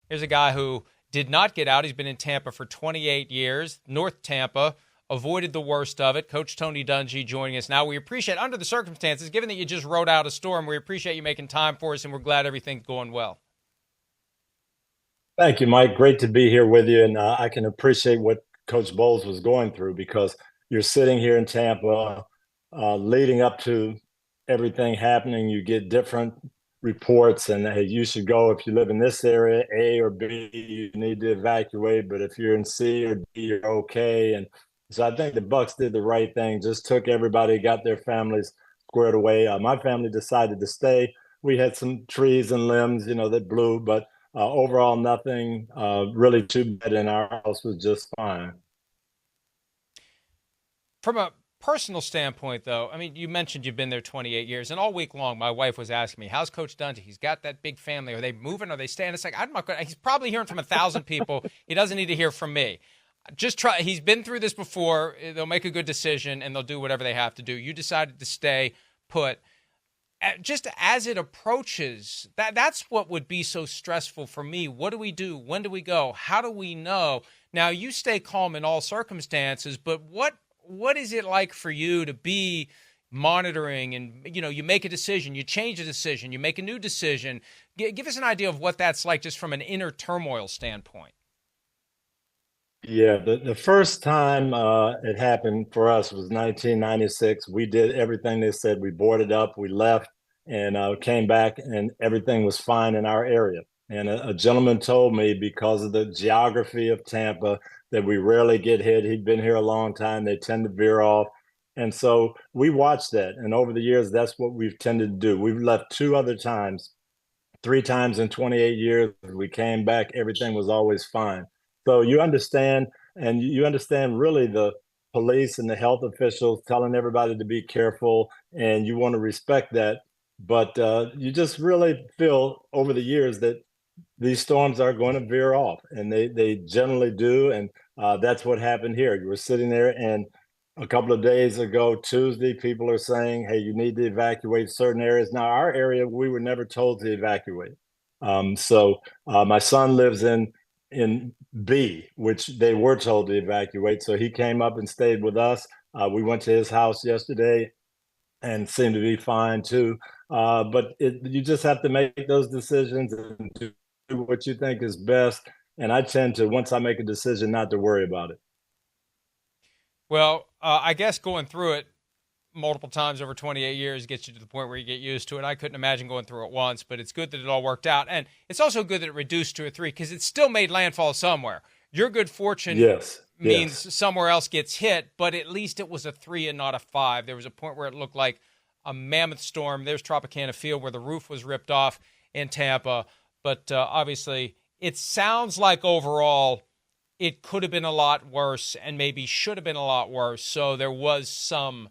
Here's a guy who did not get out. He's been in Tampa for 28 years, North Tampa, avoided the worst of it. Coach Tony Dungy joining us now. We appreciate, under the circumstances, given that you just rode out a storm, we appreciate you making time for us, and we're glad everything's going well. Thank you, Mike. Great to be here with you. And I can appreciate what Coach Bowles was going through because you're sitting here in Tampa, leading up to everything happening. You get different reports, and hey, you should go if you live in this area, A or B, you need to evacuate. But if you're in C or D, you're okay. And so I think the Bucks did the right thing, just took everybody, got their families squared away. My family decided to stay. We had some trees and limbs, that blew, but overall, nothing really too bad, and our house was just fine. From a personal standpoint, though, I mean, you mentioned you've been there 28 years, and all week long, my wife was asking me, "How's Coach Dungy? He's got that big family. Are they moving? Are they staying?" It's like, I'm not going. He's probably hearing from 1,000 people. He doesn't need to hear from me. Just try. He's been through this before. They'll make a good decision, and they'll do whatever they have to do. You decided to stay put. Just as it approaches, that's what would be so stressful for me. What do we do? When do we go? How do we know? Now, you stay calm in all circumstances, but what is it like for you to be monitoring, and you make a decision, you change a decision, you make a new decision? Give us an idea of what that's like just from an inner turmoil standpoint. Yeah, the first time it happened for us was 1996. We did everything they said. We boarded up, we left, and came back, and everything was fine in our area. And a gentleman told me because of the geography of Tampa that we rarely get hit. He'd been here a long time. They tend to veer off. And so we watched that. And over the years, that's what we've tended to do. We've left two other times, three times in 28 years. We came back, everything was always fine. So you understand, and you understand really the police and the health officials telling everybody to be careful, and you want to respect that. But you just really feel over the years that these storms are going to veer off, and they generally do. And that's what happened here. You were sitting there, and a couple of days ago, Tuesday, people are saying, "Hey, you need to evacuate certain areas." Now, our area, we were never told to evacuate. So my son lives in B, which they were told to evacuate. So he came up and stayed with us. We went to his house yesterday and seemed to be fine too. But you just have to make those decisions and do what you think is best. And I tend to, once I make a decision, not to worry about it. Well, I guess going through it multiple times over 28 years gets you to the point where you get used to it. I couldn't imagine going through it once, but it's good that it all worked out. And it's also good that it reduced to a three because it still made landfall somewhere. Your good fortune Yes, yes. means somewhere else gets hit, but at least it was a three and not a five. There was a point where it looked like a mammoth storm. There's Tropicana Field where the roof was ripped off in Tampa. But obviously, it sounds like overall it could have been a lot worse and maybe should have been a lot worse. So there was some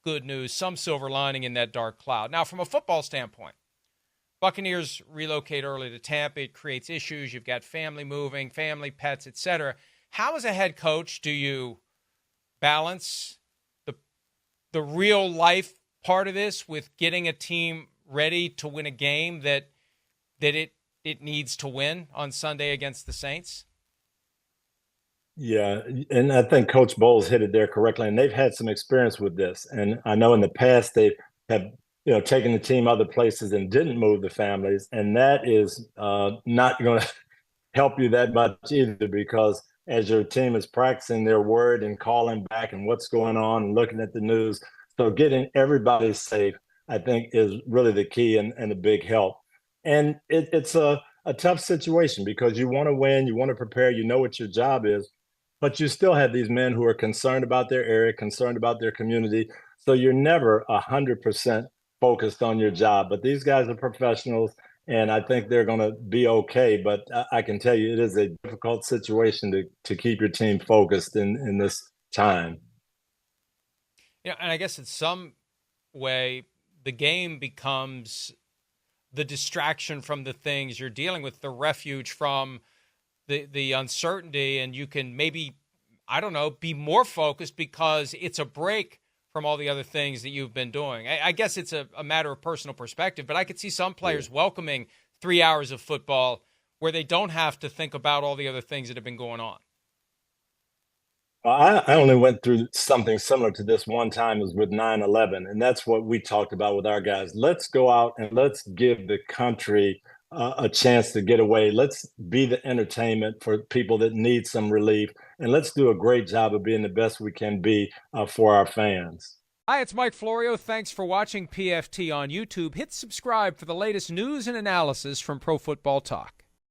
good news, some silver lining in that dark cloud. Now, from a football standpoint, Buccaneers relocate early to Tampa. It creates issues. You've got family moving, family, pets, etc. How, as a head coach, do you balance the real life part of this with getting a team ready to win a game that it needs to win on Sunday against the Saints? Yeah, and I think Coach Bowles hit it there correctly, and they've had some experience with this. And I know in the past they have, taken the team other places and didn't move the families, and that is not going to help you that much either because as your team is practicing their word and calling back and what's going on and looking at the news, so getting everybody safe, I think, is really the key and a big help. And it's a tough situation because you want to win, you want to prepare, you know what your job is, but you still have these men who are concerned about their area, concerned about their community. So you're never 100% focused on your job. But these guys are professionals, and I think they're going to be okay. But I can tell you, it is a difficult situation to keep your team focused in this time. Yeah, and I guess in some way, the game becomes the distraction from the things you're dealing with, the refuge from the uncertainty, and you can maybe, I don't know, be more focused because it's a break from all the other things that you've been doing. I guess it's a matter of personal perspective, but I could see some Yeah. players welcoming 3 hours of football where they don't have to think about all the other things that have been going on? I only went through something similar to this one time. It was with 9/11, and that's what we talked about with our guys. Let's go out and let's give the country a chance to get away. Let's be the entertainment for people that need some relief, and let's do a great job of being the best we can be for our fans. Hi, it's Mike Florio. Thanks for watching PFT on YouTube. Hit subscribe for the latest news and analysis from Pro Football Talk.